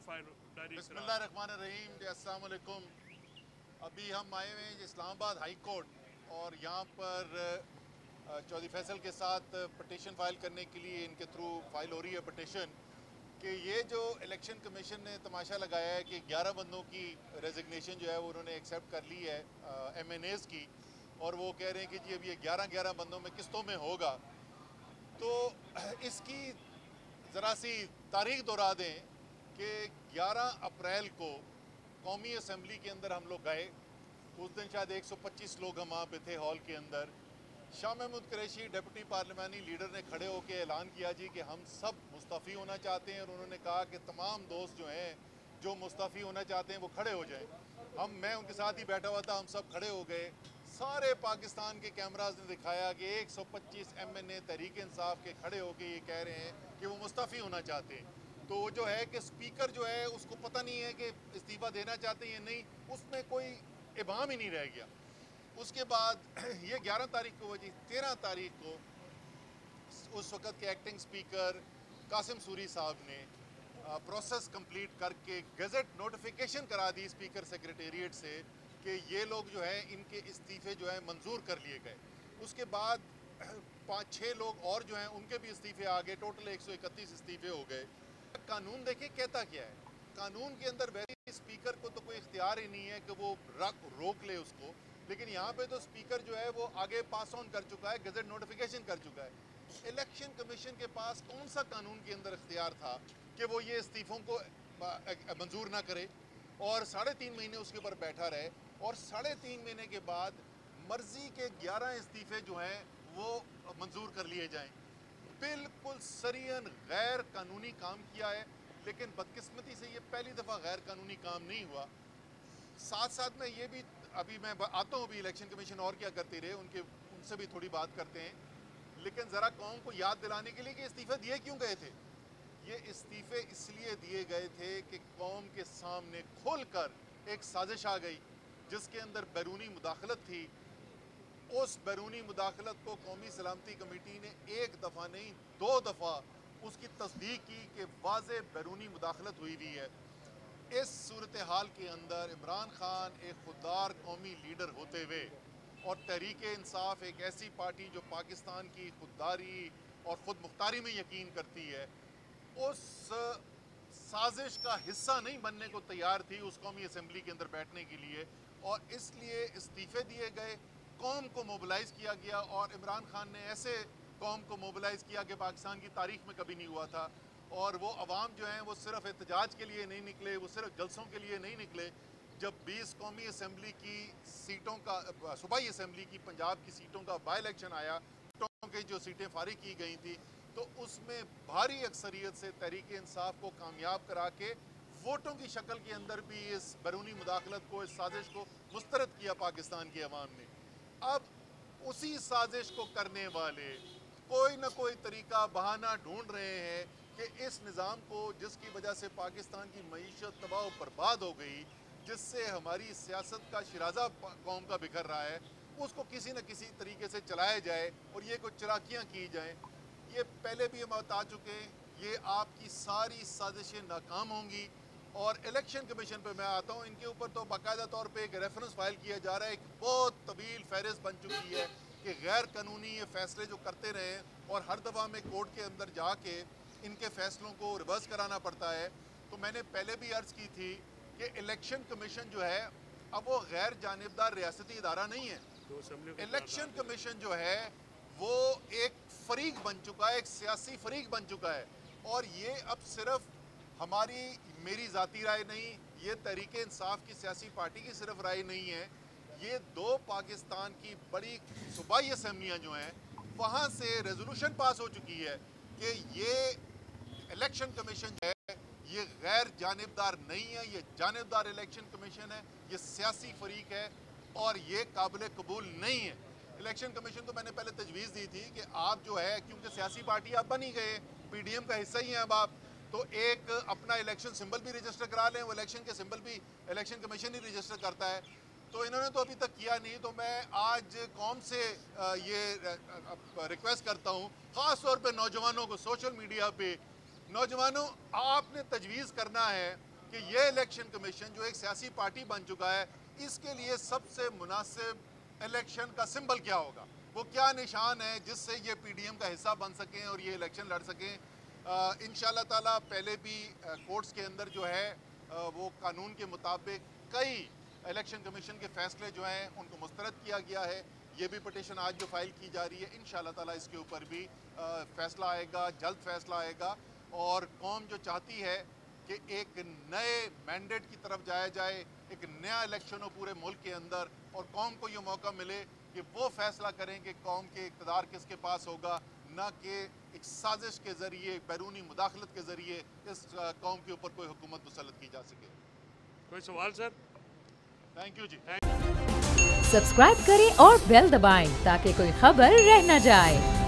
बिस्मिल्लाहिर्रहमानिर्रहीम। अस्सलाम वालेकुम। अभी हम आए हुए हैं इस्लामाबाद हाई कोर्ट और यहाँ पर चौधरी फैसल के साथ पटिशन फ़ाइल करने के लिए इनके थ्रू फ़ाइल हो रही है पटिशन कि ये जो इलेक्शन कमीशन ने तमाशा लगाया है कि 11 बंदों की रेजिग्नेशन जो है वो उन्होंने एक्सेप्ट कर ली है MNAs की, और वो कह रहे हैं कि जी अब ये 11 बंदों में किस्तों में होगा। तो इसकी ज़रा सी तारीख दोहरा दें कि 11 अप्रैल को कौमी असम्बली के अंदर हम लोग गए। उस दिन शायद 125 लोग हम वहाँ पे थे हॉल के अंदर। शाह महमूद कुरैशी डिप्टी पार्लिमानी लीडर ने खड़े होकर ऐलान किया जी कि हम सब मुस्तफ़ी होना चाहते हैं, और उन्होंने कहा कि तमाम दोस्त जो हैं जो मुस्तफ़ी होना चाहते हैं वो खड़े हो जाएं। मैं उनके साथ ही बैठा हुआ था, हम सब खड़े हो गए। सारे पाकिस्तान के कैमराज ने दिखाया कि 125 MNA तहरीक इंसाफ के खड़े होकर ये कह रहे हैं कि वो मुस्तफ़ी होना चाहते हैं। तो जो है कि स्पीकर जो है उसको पता नहीं है कि इस्तीफ़ा देना चाहते हैं या नहीं, उसमें कोई इबाम ही नहीं रह गया। उसके बाद ये 11 तारीख को वजी 13 तारीख को उस वक़्त के एक्टिंग स्पीकर कासिम सूरी साहब ने प्रोसेस कंप्लीट करके गज़ट नोटिफिकेशन करा दी स्पीकर सेक्रेटेरिएट से कि ये लोग जो है इनके इस्तीफ़े जो है मंजूर कर लिए गए। उसके बाद 5-6 लोग और जो हैं उनके भी इस्तीफ़े आ गए, टोटल 131 इस्तीफ़े हो गए। कानून देखिए कहता क्या है, कानून के अंदर वैसे स्पीकर को तो कोई इख्तियार ही नहीं है कि वो रोक ले उसको, लेकिन यहाँ पे तो स्पीकर जो है वो आगे पास ऑन कर चुका है, गज़ट नोटिफिकेशन कर चुका है। इलेक्शन कमीशन के पास कौन सा कानून के अंदर इख्तियार था कि वो ये इस्तीफ़ों को मंजूर ना करे और 3.5 महीने उसके ऊपर बैठा रहे, और 3.5 महीने के बाद मर्जी के 11 इस्तीफ़े जो हैं वो मंजूर कर लिए जाएं। बिल्कुल सरियन गैर कानूनी काम किया है, लेकिन बदकिस्मती से ये पहली दफ़ा गैर कानूनी काम नहीं हुआ। साथ साथ में ये भी अभी मैं आता हूँ, अभी इलेक्शन कमीशन और क्या करते रहे उनसे भी थोड़ी बात करते हैं, लेकिन ज़रा कौम को याद दिलाने के लिए कि इस्तीफ़े दिए क्यों गए थे। ये इस्तीफ़े इसलिए दिए गए थे कि कौम के सामने खुलकर एक साजिश आ गई जिसके अंदर बैरूनी मुदाखलत थी। उस बैरूनी मुदाखलत को कौमी सलामती कमेटी ने एक दफ़ा नहीं 2 दफ़ा उसकी तस्दीक की कि वाज़े बैरूनी मुदाखलत हुई हुई है। इस सूरत हाल के अंदर इमरान खान एक खुददार कौमी लीडर होते हुए और तहरीक इंसाफ एक ऐसी पार्टी जो पाकिस्तान की खुददारी और ख़ुद मुख्तारी में यकीन करती है, उस साजिश का हिस्सा नहीं बनने को तैयार थी उस कौमी असम्बली के अंदर बैठने के लिए, और इसलिए इस्तीफ़े दिए गए, कौम को मोबिलाइज़ किया गया। और इमरान खान ने ऐसे कौम को मोबिलाइज़ किया कि पाकिस्तान की तारीख़ में कभी नहीं हुआ था। और वो अवाम जो हैं वो सिर्फ एहतजाज के लिए नहीं निकले, वो सिर्फ जलसों के लिए नहीं निकले। जब 20 कौमी असम्बली की सीटों का सूबाई असम्बली की पंजाब की सीटों का बाई इलेक्शन आया, सीटों की जो सीटें फारिग की गई थी, तो उसमें भारी अक्सरियत से तहरीक इंसाफ को कामयाब करा के वोटों की शक्ल के अंदर भी इस बैरूनी मुदाखलत को, इस साजिश को मुस्तरद किया पाकिस्तान की अवाम ने। अब उसी साजिश को करने वाले कोई ना कोई तरीका बहाना ढूंढ रहे हैं कि इस निज़ाम को, जिसकी वजह से पाकिस्तान की मईशत तबाह बर्बाद हो गई, जिससे हमारी सियासत का शिराजा कौम का बिखर रहा है, उसको किसी न किसी तरीके से चलाया जाए और ये कुछ चलाकियाँ की जाएँ। ये पहले भी हम बता चुके हैं, ये आपकी सारी साजिशें नाकाम होंगी। और इलेक्शन कमीशन पे मैं आता हूँ, इनके ऊपर तो बाकायदा तौर पे एक रेफरेंस फाइल किया जा रहा है, एक बहुत तवील फहरिस्त बन चुकी है कि गैर कानूनी ये फैसले जो करते रहे, और हर दफ़ा में कोर्ट के अंदर जाके इनके फैसलों को रिवर्स कराना पड़ता है। तो मैंने पहले भी अर्ज़ की थी कि इलेक्शन कमीशन जो है अब वो गैर जानिबदार रियासती इदारा नहीं है। इलेक्शन कमीशन जो है वो एक फरीक बन चुका है, एक सियासी फरीक बन चुका है। और ये अब सिर्फ हमारी मेरी ज़ाती राय नहीं, ये तहरीक इंसाफ की सियासी पार्टी की सिर्फ राय नहीं है, ये 2 पाकिस्तान की बड़ी सूबाई असम्बलियाँ जो हैं वहाँ से रेजोल्यूशन पास हो चुकी है कि ये इलेक्शन कमीशन जो है ये गैर जानिबदार नहीं है, ये जानिबदार इलेक्शन कमीशन है, ये सियासी फरीक है और ये काबिल कबूल नहीं है। इलेक्शन कमीशन को मैंने पहले तजवीज़ दी थी कि आप जो है, क्योंकि सियासी पार्टी आप बन ही गए, PDM का हिस्सा ही हैं अब आप, तो एक अपना इलेक्शन सिंबल भी रजिस्टर करा लें, वो इलेक्शन के सिंबल भी इलेक्शन कमीशन ही रजिस्टर करता है। तो इन्होंने तो अभी तक किया नहीं। तो मैं आज कौम से ये रिक्वेस्ट करता हूँ, ख़ास तौर पे नौजवानों को, सोशल मीडिया पे नौजवानों, आपने तजवीज़ करना है कि ये इलेक्शन कमीशन जो एक सियासी पार्टी बन चुका है, इसके लिए सबसे मुनासिब इलेक्शन का सिंबल क्या होगा, वो क्या निशान है जिससे ये पीडीएम का हिस्सा बन सकें और ये इलेक्शन लड़ सकें। इंशाल्लाह ताला पहले भी कोर्ट्स के अंदर जो है वो कानून के मुताबिक कई इलेक्शन कमीशन के फैसले जो हैं उनको मुस्तरद किया गया है। ये भी पटिशन आज जो फाइल की जा रही है, इंशाल्लाह ताला इसके ऊपर भी फैसला आएगा, जल्द फैसला आएगा। और कौम जो चाहती है कि एक नए मैंडेट की तरफ जाया जाए, एक नया इलेक्शन हो पूरे मुल्क के अंदर, और कौम को ये मौका मिले कि वो फैसला करें कि कौम के इक़्तिदार किसके पास होगा, ना कि एक साजिश के ज़रिए, बैरूनी मुदाखलत के ज़रिए इस कौम के ऊपर कोई हुकूमत मुसल्लत की जा सके। कोई सवाल सर? थैंक यू जी। सब्सक्राइब करें और बेल दबाएं ताकि कोई खबर रह न जाए।